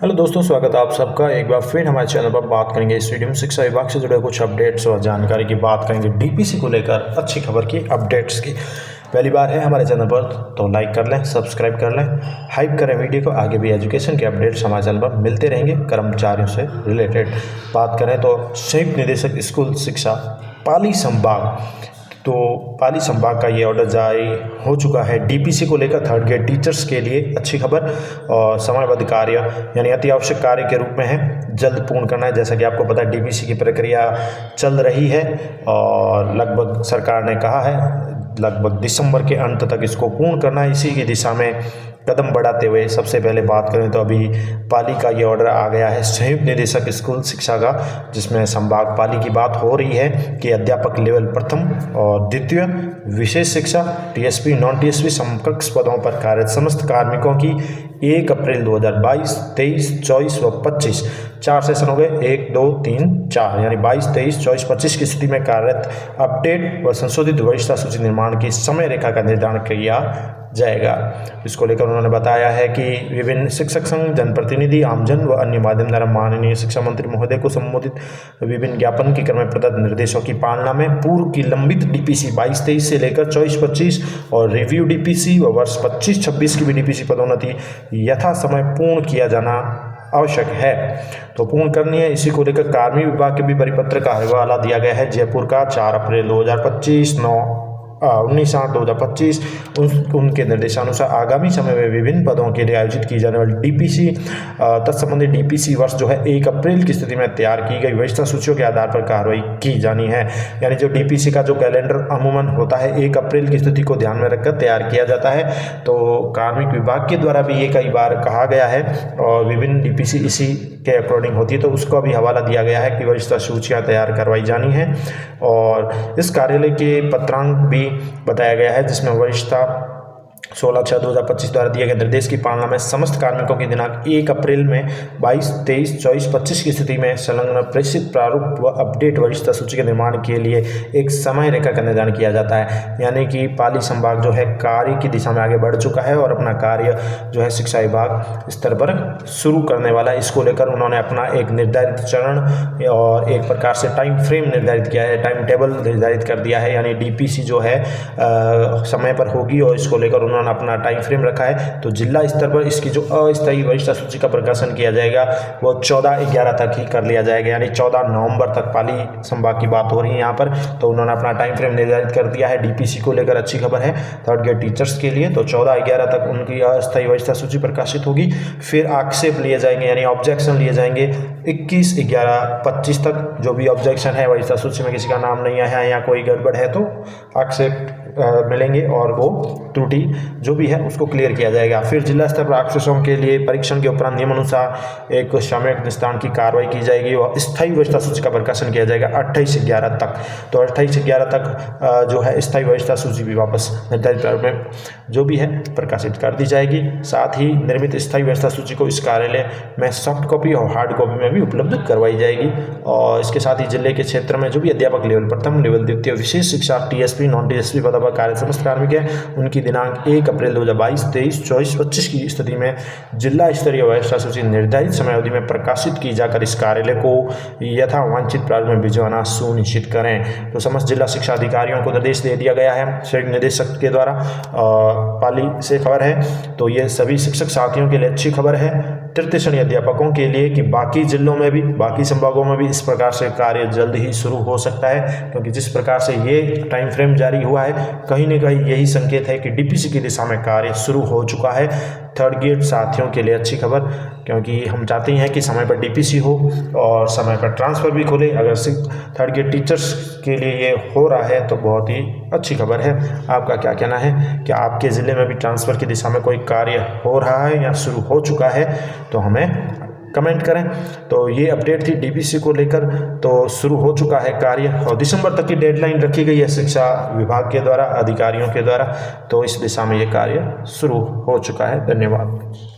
Hello दोस्तों, स्वागत है आप सबका एक बार फिर हमारे चैनल पर। बात करेंगे इस वीडियो में शिक्षा विभाग से जुड़े कुछ अपडेट्स और जानकारी की बात करेंगे। डीपीसी को लेकर अच्छी खबर की, अपडेट्स की। पहली बार है हमारे चैनल पर तो लाइक कर लें, सब्सक्राइब कर लें, हाइप करें वीडियो को। आगे भी एजुकेशन के अपडेट्स हमारे चैनल पर मिलते रहेंगे। कर्मचारियों से रिलेटेड बात करें तो संयुक्त निदेशक स्कूल शिक्षा पाली संभाग, तो पाली संभाग का ये ऑर्डर जारी हो चुका है डीपीसी को लेकर। थर्ड ग्रेड टीचर्स के लिए अच्छी खबर। और समयबद्ध कार्य यानी अति आवश्यक कार्य के रूप में है, जल्द पूर्ण करना है। जैसा कि आपको पता है डीपीसी की प्रक्रिया चल रही है और लगभग सरकार ने कहा है लगभग दिसंबर के अंत तक इसको पूर्ण करना है। इसी की दिशा में कदम बढ़ाते हुए सबसे पहले बात करें तो अभी पाली का ये ऑर्डर आ गया है संयुक्त निदेशक स्कूल शिक्षा का, जिसमें संभाग पाली की बात हो रही है कि अध्यापक लेवल प्रथम और द्वितीय विशेष शिक्षा टीएसपी नॉन टीएसपी समकक्ष पदों पर कार्यरत समस्त कार्मिकों की 1 अप्रैल 2022, 23, 24 व 25 4 सेशन हो गए, 1, 2, 3, 4 यानी 22, 23, 24, 25 की स्थिति में कार्यरत अपडेट व संशोधित वरिष्ठता सूची निर्माण की समय रेखा का निर्धारण किया जाएगा। इसको लेकर उन्होंने बताया है कि विभिन्न शिक्षक संघ, जनप्रतिनिधि, आमजन व अन्य माध्यम द्वारा माननीय शिक्षा मंत्री महोदय को संबोधित विभिन्न ज्ञापन के क्रम में प्रदत्त निर्देशों की पालना में पूर्व की लंबित डीपीसी 22-23 से लेकर 24-25 और रिव्यू डीपीसी व वर्ष 25-26 की भी डीपीसी पदोन्नति यथा समय पूर्ण किया जाना आवश्यक है, तो पूर्ण करनी है। इसी को लेकर कार्मिक विभाग के भी परिपत्र का हवाला दिया गया है। जयपुर का 4 अप्रैल 2025, 19/8/2025 उनके निर्देशानुसार आगामी समय में विभिन्न पदों के लिए आयोजित की जाने वाली डीपीसी तत्संबंधी डीपीसी वर्ष जो है 1 अप्रैल की स्थिति में तैयार की गई वरिष्ठता सूचियों के आधार पर कार्रवाई की जानी है। यानी जो डीपीसी का जो कैलेंडर अमूमन होता है 1 अप्रैल की स्थिति को ध्यान में रखकर तैयार किया जाता है। तो कार्मिक विभाग के द्वारा भी ये कई बार कहा गया है और विभिन्न डीपीसी इसी के अकॉर्डिंग होती है, तो उसको भी हवाला दिया गया है कि वरिष्ठता सूचियाँ तैयार करवाई जानी है। और इस कार्यालय के पत्रांक भी बताया गया है, जिसमें वरिष्ठता 16/6/2025 द्वारा दिए गए निर्देश की पालना में समस्त कार्मिकों की दिनांक 1 अप्रैल में 22, 23, 24, 25 की स्थिति में संलग्न प्रेषित प्रारूप व अपडेट वरिष्ठता सूची के निर्माण के लिए एक समय रेखा का निर्धारण किया जाता है। यानी कि पाली संभाग जो है कार्य की दिशा में आगे बढ़ चुका है और अपना कार्य जो है शिक्षा विभाग स्तर पर शुरू करने वाला है। इसको लेकर उन्होंने अपना एक निर्धारित चरण और एक प्रकार से टाइम फ्रेम निर्धारित किया है, टाइम टेबल निर्धारित कर दिया है। यानी डीपीसी जो है समय पर होगी और इसको लेकर उन्होंने अपना टाइम फ्रेम रखा है। तो जिला स्तर पर इसकी जो अस्थायी वरिष्ठता सूची का प्रकाशन किया जाएगा वो 14/11 तक ही कर लिया जाएगा, यानी 14 नवंबर तक पाली संभाग की बात हो रही है यहाँ पर। तो उन्होंने अपना टाइम फ्रेम निर्धारित कर दिया है। डीपीसी को लेकर अच्छी खबर है थर्ड ग्रेड टीचर्स के लिए। तो 14/11 तक उनकी अस्थायी वरिष्ठता सूची प्रकाशित होगी। फिर आक्षेप लिए जाएंगे यानी ऑब्जेक्शन लिए जाएंगे 21/11/25 तक। जो भी ऑब्जेक्शन है वरिष्ठता सूची में किसी का नाम नहीं आया है या कोई गड़बड़ है तो आक्षेप मिलेंगे और वो त्रुटि जो भी है उसको क्लियर किया जाएगा। फिर जिला स्तर पर आक्षेपों के लिए परीक्षण के उपरांत नियमानुसार एक सामयिक निस्तारण की कार्रवाई की जाएगी और स्थायी वरिष्ठता सूची का प्रकाशन किया जाएगा 28/11 तक। तो 28/11 तक जो है स्थायी वरिष्ठता सूची भी वापस निर्धारित प्रारूप में जो भी है प्रकाशित कर दी जाएगी। साथ ही निर्मित स्थायी वरिष्ठता सूची को इस कार्यालय में सॉफ्ट कॉपी और हार्ड कॉपी में भी उपलब्ध करवाई जाएगी। और इसके साथ ही जिले के क्षेत्र में जो भी अध्यापक लेवल प्रथम, लेवल द्वितीय, विशेष शिक्षा टीएसपी नॉन टीएसपी पद पर कार्य समस्त कार्मिक है उनकी दिनांक 1 अप्रैल 2022, 23, 24, 25 की स्थिति में जिला स्तरीय वरिष्ठता सूची निर्धारित समय अवधि में प्रकाशित की जाकर इस कार्यालय को यथा वांछित प्रारूप में भिजवाना सुनिश्चित करें। तो समस्त जिला शिक्षा अधिकारियों को निर्देश दे दिया गया है संयुक्त निदेशक के द्वारा। पाली से खबर है तो ये सभी शिक्षक साथियों के लिए अच्छी खबर है। तृतीय श्रेणी अध्यापकों के लिए कि बाकी जिलों में भी, बाकी संभागों में भी इस प्रकार से कार्य जल्द ही शुरू हो सकता है, क्योंकि जिस प्रकार से ये टाइम फ्रेम जारी हुआ है कहीं न कहीं यही संकेत है कि डीपीसी की दिशा में कार्य शुरू हो चुका है। थर्ड ग्रेड साथियों के लिए अच्छी खबर, क्योंकि हम चाहते हैं कि समय पर डीपीसी हो और समय पर ट्रांसफ़र भी खोले। अगर थर्ड ग्रेड टीचर्स के लिए ये हो रहा है तो बहुत ही अच्छी खबर है। आपका क्या कहना है? क्या आपके ज़िले में भी ट्रांसफ़र की दिशा में कोई कार्य हो रहा है या शुरू हो चुका है? तो हमें कमेंट करें। तो ये अपडेट थी डीपीसी को लेकर। तो शुरू हो चुका है कार्य और दिसंबर तक की डेडलाइन रखी गई है शिक्षा विभाग के द्वारा, अधिकारियों के द्वारा। तो इस दिशा में ये कार्य शुरू हो चुका है। धन्यवाद।